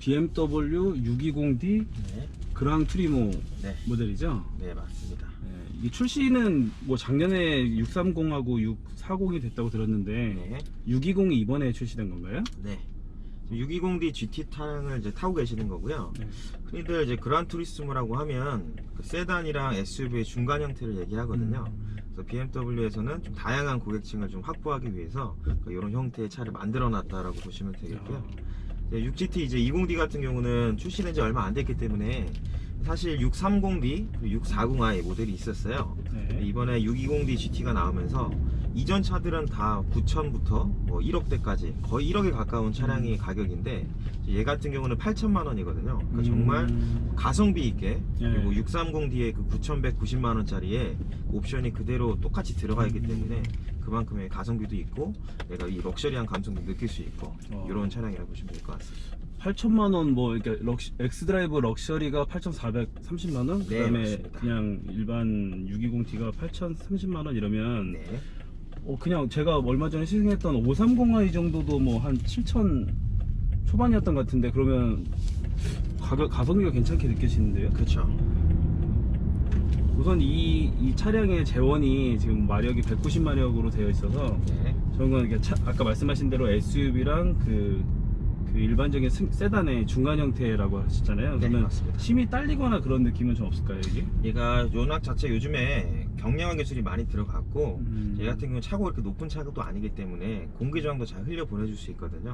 BMW 620D 네. 그랑 투리모 네. 모델이죠? 네, 맞습니다. 네, 이 출시는 뭐 작년에 630하고 640이 됐다고 들었는데 네. 620이 이번에 출시된 건가요? 네. 620D GT 차량을 이제 타고 계시는 거고요. 네. 흔히들 이제 그란 투리스모라고 하면 그 세단이랑 SUV의 중간 형태를 얘기하거든요. 그래서 BMW에서는 좀 다양한 고객층을 좀 확보하기 위해서 이런 형태의 차를 만들어놨다라고 보시면 되겠고요. 6GT 이제 20D 같은 경우는 출시된 지 얼마 안 됐기 때문에 사실 630D, 640i 모델이 있었어요. 네. 이번에 620D GT가 나오면서 이전 차들은 다 9천부터 뭐 1억대까지 거의 1억에 가까운 차량이 가격인데 얘 같은 경우는 8천만 원이거든요. 그러니까 정말 가성비 있게 그리고 630D의 그 9,190만 원짜리에 옵션이 그대로 똑같이 들어가 있기 때문에 그만큼의 가성비도 있고 내가 이 럭셔리한 감성도 느낄 수 있고 이런 차량이라고 보시면 될 것 같습니다. 8천만 원 뭐 이렇게 엑스드라이브 럭셔리가 8,430만 원, 네, 그다음에 맞습니다. 그냥 일반 620D가 8,030만 원 이러면 네. 그냥 제가 얼마 전에 시승했던 530i 정도도 뭐 한 7천 초반이었던 것 같은데 그러면 가성비가 괜찮게 느껴지는데요? 그렇죠. 우선 이 차량의 제원이 지금 마력이 190마력으로 되어 있어서 네. 저는 이게 아까 말씀하신 대로 SUV랑 그 일반적인 세단의 중간 형태라고 하셨잖아요. 네, 그러면 맞습니다. 힘이 딸리거나 그런 느낌은 좀 없을까요, 이게? 얘가 요낙 자체 요즘에 경량화 기술이 많이 들어갔고 얘 같은 경우는 차고 이렇게 높은 차도 아니기 때문에 공기 저항도 잘 흘려 보내줄 수 있거든요.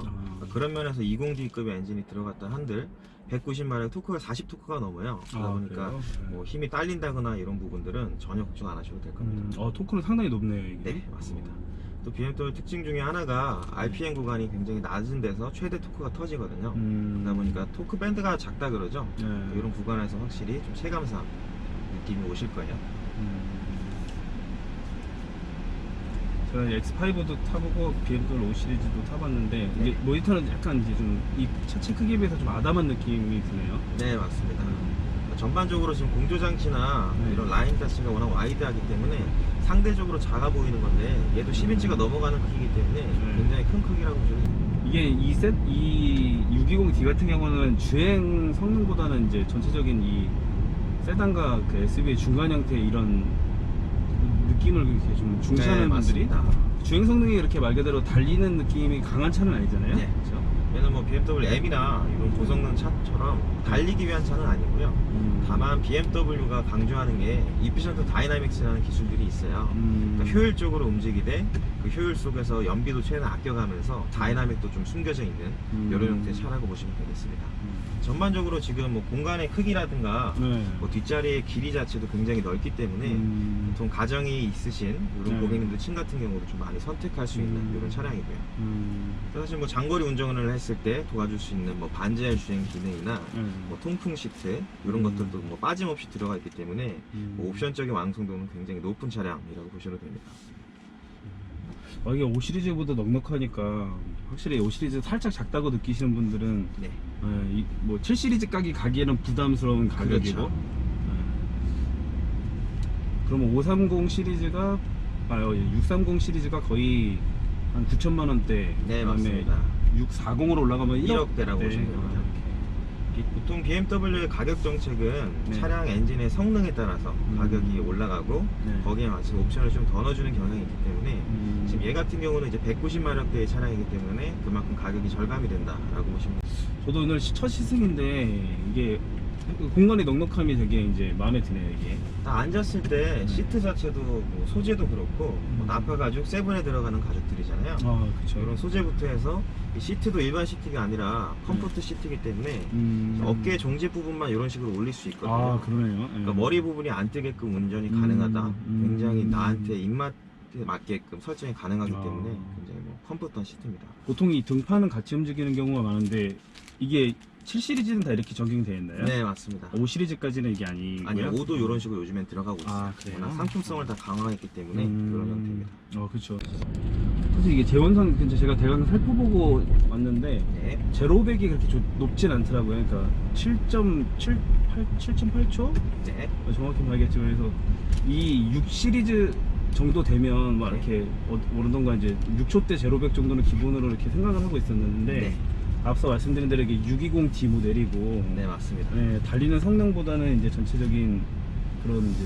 그런 면에서 20D급의 엔진이 들어갔다 한들 190마력 토크가 40토크가 넘어요. 그러다 보니까 그래요? 뭐 힘이 딸린다거나 이런 부분들은 전혀 걱정 안 하셔도 될 겁니다. 토크는 상당히 높네요, 이게. 네, 맞습니다. 또 BMW 특징 중에 하나가 RPM 구간이 굉장히 낮은 데서 최대 토크가 터지거든요. 그러다 보니까 토크 밴드가 작다 그러죠. 네. 이런 구간에서 확실히 좀 체감상 느낌이 오실 거예요. 제가 X5도 타보고 BMW 5 시리즈도 타봤는데 이게 모니터는 약간 이제 좀 이 차체 크기에 비해서 좀 아담한 느낌이 드네요. 네, 맞습니다. 전반적으로 지금 공조장치나 이런 라인 자체가 워낙 와이드하기 때문에 상대적으로 작아 보이는 건데 얘도 10인치가 넘어가는 크기이기 때문에 굉장히 큰 크기라고 보시면 됩니다. 이게 이 620D 같은 경우는 주행 성능보다는 이제 전체적인 이 세단과 그 SUV의 중간 형태 이런 느낌을 이렇게 좀 중시하는 분들이 맞습니다. 주행 성능이 이렇게 말 그대로 달리는 느낌이 강한 차는 아니잖아요. 네. 그렇죠? 얘는 뭐 BMW M이나 이런 고성능 차처럼 달리기 위한 차는 아니고요. 다만 BMW가 강조하는 게 이피션트 다이나믹스라는 기술들이 있어요. 그러니까 효율적으로 움직이되 그 효율 속에서 연비도 최대한 아껴가면서 다이나믹도 좀 숨겨져 있는 이런 형태의 차라고 보시면 되겠습니다. 전반적으로 지금 뭐 공간의 크기라든가 뭐 뒷자리의 길이 자체도 굉장히 넓기 때문에 보통 가정이 있으신 이런 고객님들 층 같은 경우도 좀 많이 선택할 수 있는 이런 차량이고요. 사실 뭐 장거리 운전을 했을 때 도와줄 수 있는 뭐 반제할 주행 기능이나 뭐 통풍 시트 이런 것들도 뭐 빠짐없이 들어가 있기 때문에 뭐 옵션적인 완성도는 굉장히 높은 차량이라고 보셔도 됩니다. 이게 5 시리즈보다 넉넉하니까 확실히 5 시리즈 살짝 작다고 느끼시는 분들은 네. 뭐 7 시리즈 가기 가기에는 부담스러운 가격이고 그렇죠. 그러면 530 시리즈가 630 시리즈가 거의 한 9천만 원대. 네, 그다음에 맞습니다. 640으로 올라가면 1억대라고 보시면 됩니다. 보통 BMW의 가격 정책은 차량 엔진의 성능에 따라서 가격이 올라가고 거기에 맞춰서 옵션을 좀 더 넣어주는 경향이 있기 때문에 지금 얘 같은 경우는 이제 190마력대의 차량이기 때문에 그만큼 가격이 절감이 된다라고 보시면 됩니다. 저도 오늘 첫 시승인데 이게 공간의 넉넉함이 되게 이제 마음에 드네요, 이게. 딱 앉았을 때 시트 자체도 뭐 소재도 그렇고 뭐 나파 가죽, 세븐에 들어가는 가죽들이잖아요. 그렇죠. 이런 소재부터 해서 이 시트도 일반 시트가 아니라 컴포트 시트이기 때문에 어깨 종지 부분만 이런 식으로 올릴 수 있거든요. 그러네요. 그러니까 머리 부분이 안 뜨게끔 운전이 가능하다. 굉장히 나한테 입맛에 맞게끔 설정이 가능하기 때문에 굉장히 뭐 컴포트한 시트입니다. 보통 이 등판은 같이 움직이는 경우가 많은데 이게 7 시리즈는 다 이렇게 적용되어 있나요? 네, 맞습니다. 5 시리즈까지는 이게 아니고요? 아니요, 5도 이런 식으로 요즘엔 들어가고 있어요. 그래요? 워낙 상품성을 다 강화했기 때문에 그런 형태입니다. 그렇죠. 사실 이게 제원상 근데 제가 대강 살펴보고 왔는데 네. 제로백이 그렇게 높진 않더라고요. 그러니까 7.8초? 네. 정확히 봐야겠지만 그래서 이 6 시리즈 정도 되면 막 이렇게 어느던가 이제 6초대 제로백 정도는 기본으로 이렇게 생각을 하고 있었는데 앞서 말씀드린 대로 이게 620D 모델이고 네, 맞습니다. 네, 달리는 성능보다는 이제 전체적인 그런 이제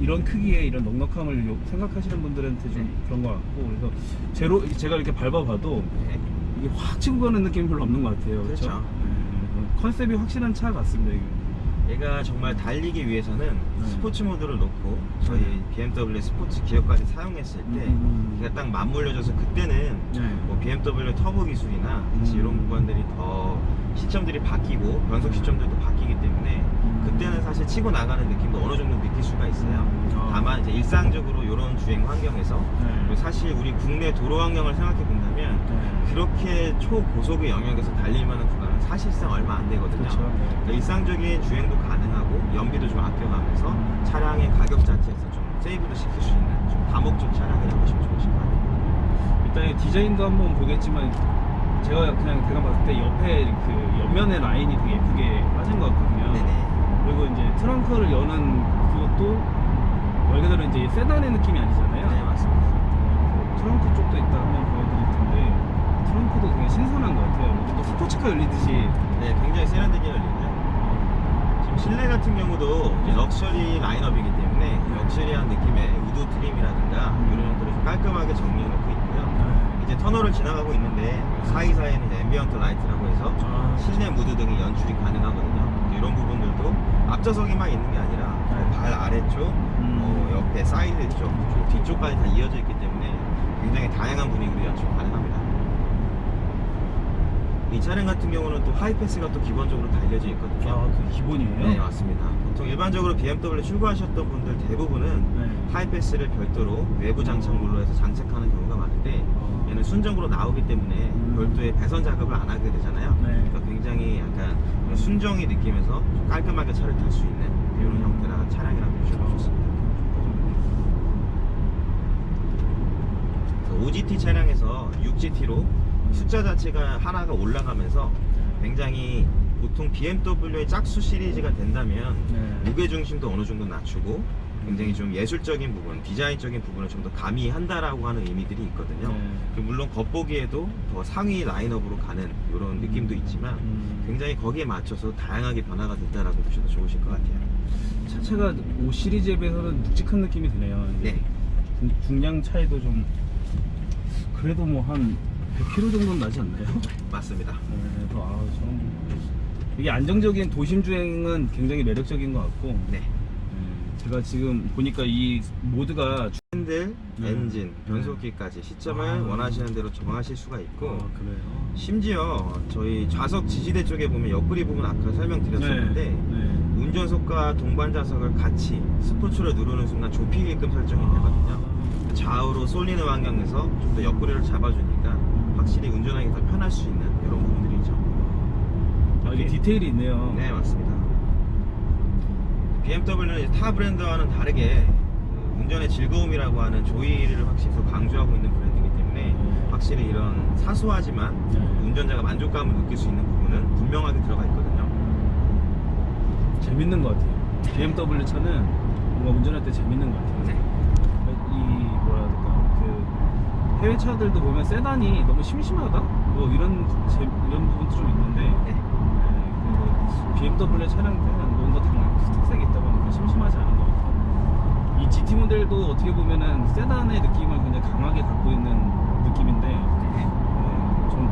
이런 크기의 이런 넉넉함을 생각하시는 분들한테 좀 네. 그런 것 같고, 그래서 제가 이렇게 밟아봐도 네. 이게 확 치고 가는 느낌이 별로 없는 것 같아요. 그렇죠? 그렇죠. 네, 컨셉이 확실한 차 같습니다. 이게. 얘가 정말 달리기 위해서는 스포츠 모드를 놓고 저희 네. BMW 스포츠 기어까지 사용했을 때 얘가 딱 맞물려져서 그때는 네. 뭐 BMW 터보 기술이나 같이 이런 구간들이 더 시점들이 바뀌고 변속 시점들도 바뀌기 때문에 그때는 사실 치고 나가는 느낌도 어느 정도 느낄 수가 있어요. 다만 이제 일상적으로 이런 주행 환경에서 그리고 사실 우리 국내 도로 환경을 생각해 본다면 그렇게 초고속의 영역에서 달릴 만한 구간은 사실상 얼마 안 되거든요. 그렇죠. 그러니까 일상적인 주행도 가능하고 연비도 좀 아껴가면서 차량의 가격 자체에서 좀 세이브도 시킬 수 있는 좀 다목적 차량이라고 보시면 좋으실 것 같아요. 일단 이 디자인도 한번 보겠지만 제가 봤을 때 옆에 그 옆면의 라인이 되게 예쁘게 빠진 것 같거든요. 네네. 그리고 이제 트렁크를 여는 그것도 말 그대로 이제 세단의 느낌이 아니잖아요. 네, 맞습니다. 트렁크 쪽도 이따 한번 보여드릴 텐데 트렁크도 되게 신선한 것 같아요. 또 스포츠카 열리듯이. 네, 굉장히 세련되게 열리고요. 지금 실내 같은 경우도 이제 럭셔리 라인업이기 때문에 럭셔리한 느낌의 우드 트림이라든가 이런 것들을 좀 깔끔하게 정리해 놓고 있고요. 이제 터널을 지나가고 있는데 사이사이에는 이제 앰비언트 라이트라고 해서 실내 무드 등이 연출이 가능하거든요. 이런 부분들도 앞좌석에만 있는 게 아니라 발 아래쪽, 옆에 사이드 쪽, 뒤쪽까지 다 이어져 있기 때문에 굉장히 다양한 분위기로 연출 가능합니다. 이 차량 같은 경우는 또 하이패스가 또 기본적으로 달려져 있거든요. 그 기본이에요? 네, 맞습니다. 보통 일반적으로 BMW 출고하셨던 분들 대부분은 하이패스를 별도로 외부 장착물로 해서 장착하는 경우가 많은데 얘는 순정으로 나오기 때문에 별도의 배선 작업을 안 하게 되잖아요. 그러니까 굉장히 약간 순정이 느끼면서 좀 깔끔하게 차를 탈 수 있는 이런 형태의 차량이라고 보시면 좋습니다. OGT 차량에서 6GT로 숫자 자체가 하나가 올라가면서 굉장히 보통 BMW의 짝수 시리즈가 된다면 무게중심도 어느 정도 낮추고 굉장히 좀 예술적인 부분, 디자인적인 부분을 좀 더 가미한다라고 하는 의미들이 있거든요. 물론 겉보기에도 더 상위 라인업으로 가는 이런 느낌도 있지만 굉장히 거기에 맞춰서 다양하게 변화가 됐다라고 보셔도 좋으실 것 같아요. 차체가 5 시리즈에 비해서는 묵직한 느낌이 드네요. 네. 중량 차이도 좀 그래도 뭐 한 100km 정도는 나지 않나요? 맞습니다. 그래서 이게 안정적인 도심 주행은 굉장히 매력적인 것 같고, 네. 제가 지금 보니까 이 모드가 핸들, 엔진, 변속기까지 시점을 원하시는 대로 정하실 수가 있고 그래요? 심지어 저희 좌석 지지대 쪽에 보면 옆구리 부분 아까 설명드렸었는데 운전석과 동반 좌석을 같이 스포츠를 누르는 순간 좁히게끔 설정이 되거든요. 좌우로 쏠리는 환경에서 좀 더 옆구리를 잡아주니까 확실히 운전하기 더 편할 수 있는 이런 부분들이죠. 이게 디테일이 있네요. 네, 맞습니다. BMW는 타 브랜드와는 다르게 운전의 즐거움이라고 하는 조이를 확실히 더 강조하고 있는 브랜드이기 때문에 확실히 이런 사소하지만 운전자가 만족감을 느낄 수 있는 부분은 분명하게 들어가 있거든요. 재밌는 것 같아요. BMW 차는 뭔가 운전할 때 재밌는 것 같아요. 네. 이 뭐라 해야 될까, 그 해외 차들도 보면 세단이 너무 심심하다? 뭐 이런 부분도 좀 있는데 그래서 BMW 차량들은 뭔가 특색이 있다 보니까 심심하지 않은 것 같아요. 이 GT 모델도 어떻게 보면은 세단의 느낌을 굉장히 강하게 갖고 있는 느낌인데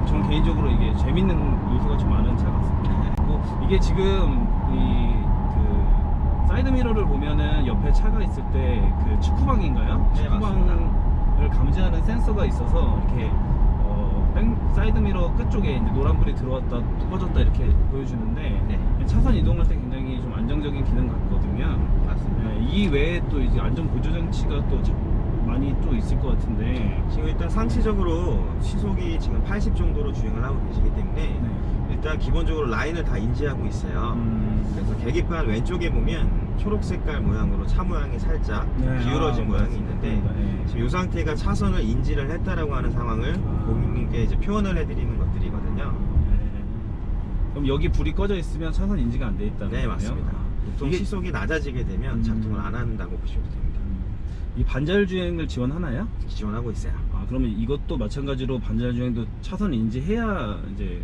전 개인적으로 이게 재밌는 요소가 좀 많은 차 같습니다. 그리고 이게 지금 그 사이드 미러를 보면은 옆에 차가 있을 때 그 축구방인가요? 네, 축구방을 감지하는 센서가 있어서 이렇게 사이드 미러 끝쪽에 이제 노란불이 들어왔다 꺼졌다 이렇게 보여주는데 차선 이동할 때 굉장히 좀 안정적인 기능 같거든요. 맞습니다. 이 외에 또 이제 안전 보조 장치가 또 많이 또 있을 것 같은데 지금 일단 상시적으로 시속이 지금 80 정도로 주행을 하고 계시기 때문에 일단 기본적으로 라인을 다 인지하고 있어요. 그래서 계기판 왼쪽에 보면 초록 색깔 모양으로 차 모양이 살짝 기울어진 모양이 있는데 지금 이 상태가 차선을 인지를 했다라고 하는 상황을 고객님께 이제 표현을 해드리는 것들이거든요. 그럼 여기 불이 꺼져 있으면 차선 인지가 안 돼 있다는 거예요? 네, 맞습니다. 보통 이게 시속이 낮아지게 되면 작동을 안 한다고 보시면 됩니다. 이 반자율 주행을 지원하나요? 지원하고 있어요. 그러면 이것도 마찬가지로 반자율 주행도 차선 인지해야 이제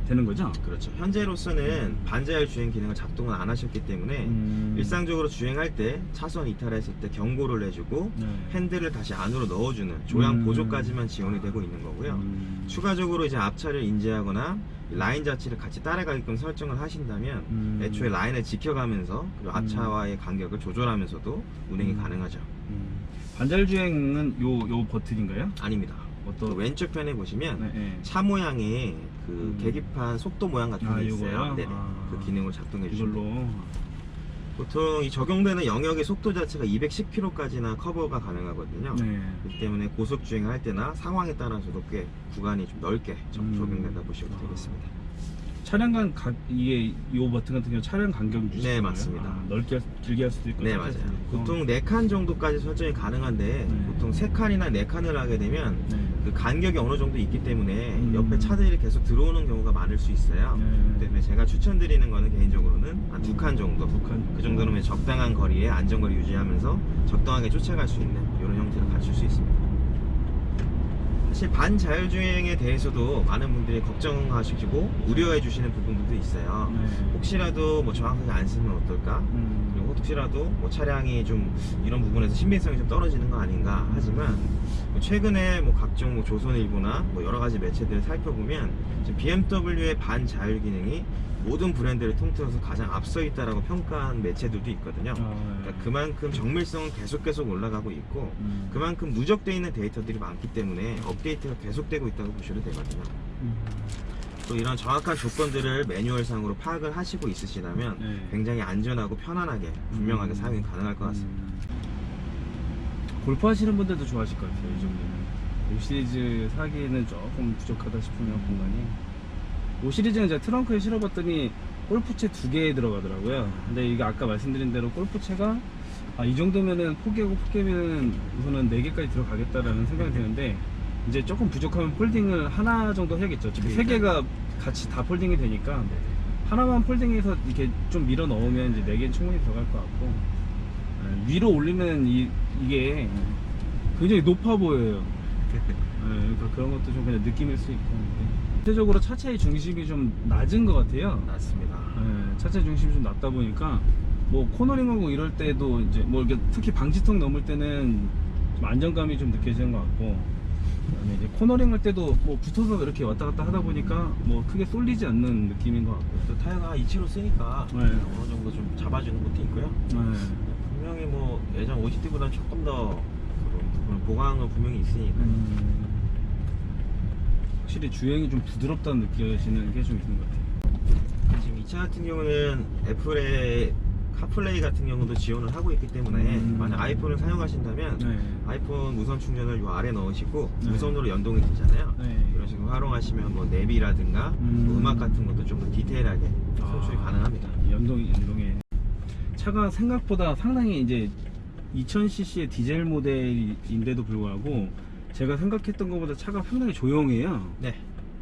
되는 거죠? 그렇죠. 현재로서는 반자율 주행 기능을 작동을 안 하셨기 때문에 일상적으로 주행할 때 차선 이탈했을 때 경고를 해주고 네. 핸들을 다시 안으로 넣어주는 조향 보조까지만 지원이 되고 있는 거고요. 추가적으로 이제 앞차를 인지하거나 라인 자체를 같이 따라가게끔 설정을 하신다면 애초에 라인을 지켜가면서 그리고 앞차와의 간격을 조절하면서도 운행이 가능하죠. 반자율 주행은 요 버튼인가요? 아닙니다. 어떤 그 왼쪽 편에 보시면 네, 네. 차 모양의 그 계기판 속도 모양 같은 게 있어요. 요거요? 네네. 그 기능을 작동해 주시면 이걸로 돼요. 보통 이 적용되는 영역의 속도 자체가 210km까지나 커버가 가능하거든요. 네. 그렇기 때문에 고속 주행을 할 때나 상황에 따라서도 꽤 구간이 좀 넓게 적용된다 보시면 되겠습니다. 차량 이게 요 버튼 같은 경우 차량 간격 유지. 네, 맞습니다. 넓게 길게 할 수도 있고. 네, 짧게 할 맞아요. 수도 있고. 보통 4칸 정도까지 설정이 가능한데 네. 보통 3칸이나 4칸을 하게 되면 네. 그 간격이 어느 정도 있기 때문에 옆에 차들이 계속 들어오는 경우가 많을 수 있어요. 네. 그렇기 때문에 제가 추천드리는 거는 개인적으로는 한 2칸 정도. 두 칸. 그 정도면 적당한 거리에 안전거리 유지하면서 적당하게 쫓아갈 수 있는 이런 형태를 갖출 수 있습니다. 사실 반자율주행에 대해서도 많은 분들이 걱정하시고 우려해 주시는 부분들도 있어요. 네. 혹시라도 뭐 정확하게 안 쓰면 어떨까? 그리고 혹시라도 뭐 차량이 좀 이런 부분에서 신빙성이 좀 떨어지는 거 아닌가 하지만 최근에 뭐 각종 뭐 조선일보나 뭐 여러 가지 매체들을 살펴보면 지금 BMW의 반자율 기능이 모든 브랜드를 통틀어서 가장 앞서 있다라고 평가한 매체들도 있거든요. 그러니까 그만큼 정밀성은 계속 올라가고 있고 그만큼 누적되어 있는 데이터들이 많기 때문에 업데이트가 계속되고 있다고 보셔도 되거든요. 또 이런 정확한 조건들을 매뉴얼상으로 파악을 하시고 있으시다면 네. 굉장히 안전하고 편안하게 분명하게 사용이 가능할 것 같습니다. 골프 하시는 분들도 좋아하실 것 같아요. 이 정도면. 5 시리즈 사기에는 조금 부족하다 싶으면 공간이. 5 시리즈는 제가 트렁크에 실어봤더니 골프채 2개 들어가더라고요. 근데 이게 아까 말씀드린 대로 골프채가 이 정도면은 포개고 포개면 우선은 4개까지 들어가겠다라는 생각이 드는데 이제 조금 부족하면 폴딩을 하나 정도 해야겠죠. 어차피 3개가 같이 다 폴딩이 되니까 하나만 폴딩해서 이렇게 좀 밀어 넣으면 이제 4개는 충분히 들어갈 것 같고 위로 올리면 이게 굉장히 높아 보여요. 그러니까 그런 것도 좀 그냥 느낌일 수 있고 전체적으로 차체의 중심이 좀 낮은 것 같아요. 맞습니다. 차체 중심이 좀 낮다 보니까 뭐 코너링하고 이럴 때도 이제 뭐 이렇게 특히 방지턱 넘을 때는 좀 안정감이 좀 느껴지는 것 같고 그다음에 이제 코너링 할 때도 뭐 붙어서 이렇게 왔다 갔다 하다 보니까 뭐 크게 쏠리지 않는 느낌인 것 같고요. 또 타이어가 275 쓰니까 네. 어느 정도 좀 잡아주는 것도 있고요. 분명히 뭐 예전 OGT보다는 조금 더 그런 부분 보강은 분명히 있으니까. 확실히 주행이 좀 부드럽다는 느껴지는 게 좀 있는 것 같아요. 지금 이 차 같은 경우는 애플의 카플레이 같은 경우도 지원을 하고 있기 때문에 만약 아이폰을 사용하신다면 네. 아이폰 무선 충전을 요 아래 넣으시고 네. 무선으로 연동이 되잖아요. 네. 이런 식으로 활용하시면 뭐 내비라든가 뭐 음악 같은 것도 좀 더 디테일하게 송출이 가능합니다. 연동에 차가 생각보다 상당히 이제 2000cc의 디젤 모델인데도 불구하고 제가 생각했던 것보다 차가 상당히 조용해요. 네.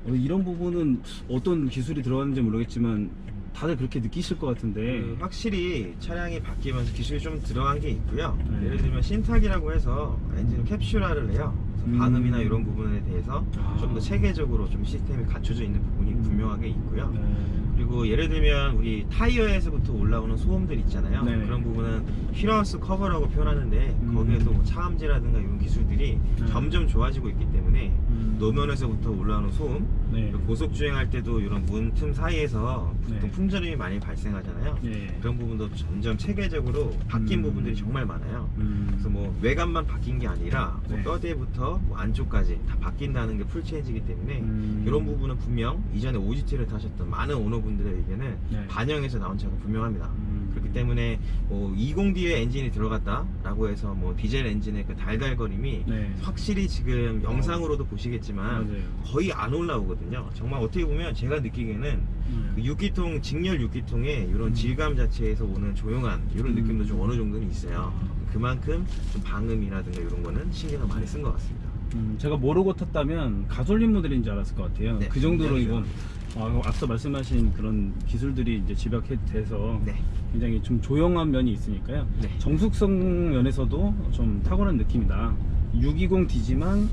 이런 부분은 어떤 기술이 들어갔는지 모르겠지만 다들 그렇게 느끼실 것 같은데. 확실히 차량이 바뀌면서 기술이 좀 들어간 게 있고요. 네. 예를 들면 신탁이라고 해서 엔진 캡슐화를 해요. 그래서 방음이나 이런 부분에 대해서 좀 더 체계적으로 좀 시스템이 갖춰져 있는 부분이 분명하게 있고요. 그리고 예를 들면 우리 타이어에서부터 올라오는 소음들 있잖아요. 네네. 그런 부분은 휠하우스 커버라고 표현하는데 거기에도 뭐 차음제라든가 이런 기술들이 점점 좋아지고 있기 때문에 노면에서부터 올라오는 소음, 네. 그리고 고속 주행할 때도 이런 문 틈 사이에서 보통 네. 품절음이 많이 발생하잖아요. 네. 그런 부분도 점점 체계적으로 바뀐 부분들이 정말 많아요. 그래서 뭐 외관만 바뀐 게 아니라 뭐 네. 뼈대부터 뭐 안쪽까지 다 바뀐다는 게 풀체인지이기 때문에 이런 부분은 분명 이전에 OGT를 타셨던 많은 오너분들의 의견을 네. 반영해서 나온 차가 분명합니다. 그렇기 때문에 뭐 20D의 엔진이 들어갔다라고 해서 뭐 디젤 엔진의 그 달달거림이 네. 확실히 지금 영상으로도 보시겠지만 맞아요. 거의 안 올라오거든요. 정말 어떻게 보면 제가 느끼기에는 그 6기통, 직렬 6기통의 이런 질감 자체에서 오는 조용한 이런 느낌도 좀 어느 정도는 있어요. 그만큼 좀 방음이라든가 이런 거는 신경을 많이 쓴 것 같습니다. 제가 모르고 탔다면 가솔린 모델인 줄 알았을 것 같아요. 네, 그 정도로 굉장히 이건 앞서 말씀하신 그런 기술들이 이제 집약돼서 네. 굉장히 좀 조용한 면이 있으니까요. 네. 정숙성 면에서도 좀 탁월한 느낌이다. 620D지만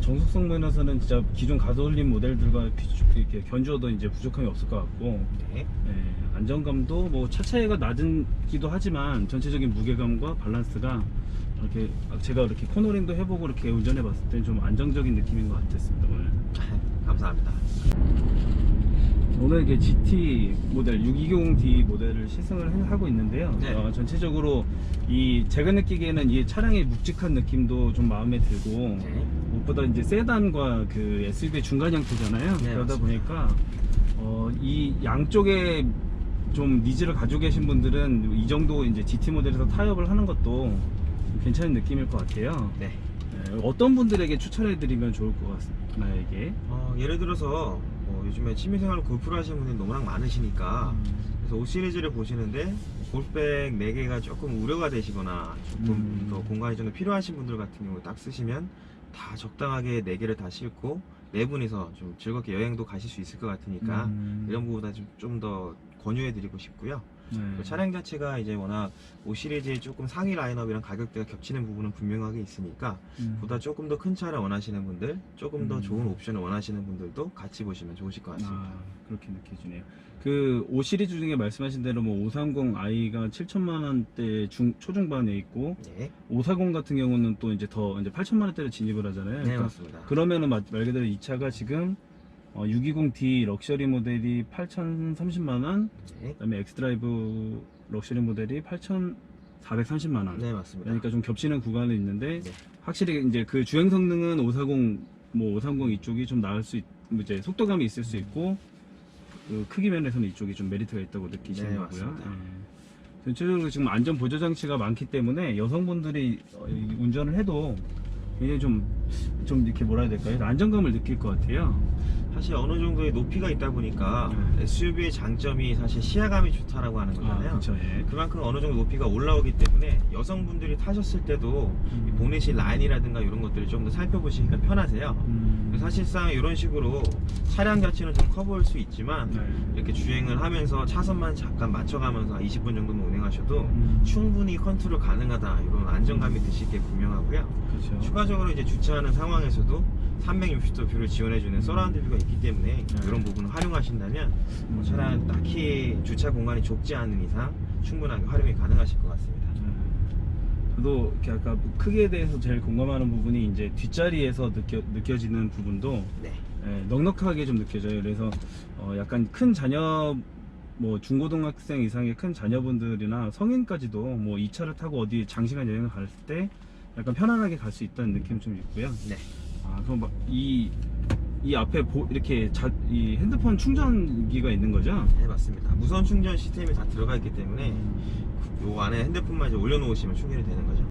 정속성 면에서는 진짜 기존 가솔린 모델들과 이렇게 견주어도 이제 부족함이 없을 것 같고, 네. 안정감도 뭐 차체가 낮기도 하지만 전체적인 무게감과 밸런스가 이렇게 제가 이렇게 코너링도 해보고 이렇게 운전해 봤을 때 좀 안정적인 느낌인 것 같았습니다 오늘. 감사합니다. 오늘 이게 GT 모델 620D 모델을 시승을 하고 있는데요. 네. 전체적으로 제가 느끼기에는 이 차량의 묵직한 느낌도 좀 마음에 들고, 네. 무엇보다 이제 세단과 그 SUV의 중간 형태잖아요. 네, 그러다 맞습니다. 보니까 이 양쪽에 좀 니즈를 가지고 계신 분들은 이 정도 이제 GT 모델에서 타협을 하는 것도 괜찮은 느낌일 것 같아요. 네. 어떤 분들에게 추천해드리면 좋을 것 같나요, 이게? 예를 들어서 요즘에 취미생활로 골프를 하시는 분들이 너무나 많으시니까 그래서 5 시리즈를 보시는데 골백 4개가 조금 우려가 되시거나 조금 더 공간이 좀 필요하신 분들 같은 경우 딱 쓰시면 다 적당하게 4개를 다 싣고 4분이서 좀 즐겁게 여행도 가실 수 있을 것 같으니까 이런 부분보다 좀 더 권유해 드리고 싶고요. 그 차량 자체가 이제 워낙 5 시리즈의 조금 상위 라인업이랑 가격대가 겹치는 부분은 분명하게 있으니까 보다 조금 더 큰 차를 원하시는 분들, 조금 더 좋은 옵션을 원하시는 분들도 같이 보시면 좋으실 것 같습니다. 그렇게 느껴지네요. 그 5 시리즈 중에 말씀하신 대로 뭐 530i가 7천만 원대 초중반에 있고, 네, 540 같은 경우는 또 이제 더 이제 8천만 원대로 진입을 하잖아요. 네, 맞습니다. 그러면은 말 그대로 이 차가 지금 620D 럭셔리 모델이 8,030만 원, 네, 그다음에 엑스드라이브 럭셔리 모델이 8,430만 원. 네, 맞습니다. 그러니까 좀 겹치는 구간은 있는데, 네. 확실히 이제 그 주행 성능은 540, 뭐 530 이쪽이 좀 나을 수 이제 속도감이 있을 수 있고, 그 크기 면에서는 이쪽이 좀 메리트가 있다고 느끼시는 네, 거고요. 맞습니다. 전체적으로 지금 안전 보조 장치가 많기 때문에 여성분들이 운전을 해도 굉장히 좀 이렇게 뭐라 해야 될까요? 안정감을 느낄 것 같아요. 사실 어느 정도의 높이가 있다 보니까 네. SUV의 장점이 사실 시야감이 좋다라고 하는 거잖아요. 그렇죠. 예. 그만큼 어느 정도 높이가 올라오기 때문에 여성분들이 타셨을 때도 이 보넷이 라인이라든가 이런 것들을 좀 더 살펴보시니까 편하세요. 사실상 이런 식으로 차량 자체는 좀 커 보일 수 있지만 네. 이렇게 주행을 하면서 차선만 잠깐 맞춰가면서 20분 정도만 운행하셔도 충분히 컨트롤 가능하다, 이런 안정감이 드실 게 분명하고요. 그렇죠. 추가적으로 이제 주차하는 상황에서도 360도 뷰를 지원해주는 서라운드 뷰가 있기 때문에 이런 부분을 활용하신다면 차량 딱히 주차 공간이 좁지 않은 이상 충분하게 활용이 가능하실 것 같습니다. 저도 이렇게 아까 크기에 대해서 제일 공감하는 부분이 이제 뒷자리에서 느껴지는 부분도 네. 넉넉하게 좀 느껴져요. 그래서 약간 큰 자녀, 뭐 중고등학생 이상의 큰 자녀분들이나 성인까지도 뭐 이 차를 타고 어디 장시간 여행을 갈 때 약간 편안하게 갈 수 있다는 느낌이 좀 있고요. 네. 그럼 막 이 앞에 이렇게 이 핸드폰 충전기가 있는 거죠? 네, 맞습니다. 무선 충전 시스템이 다 들어가 있기 때문에 요 안에 핸드폰만 이제 올려놓으시면 충전이 되는 거죠.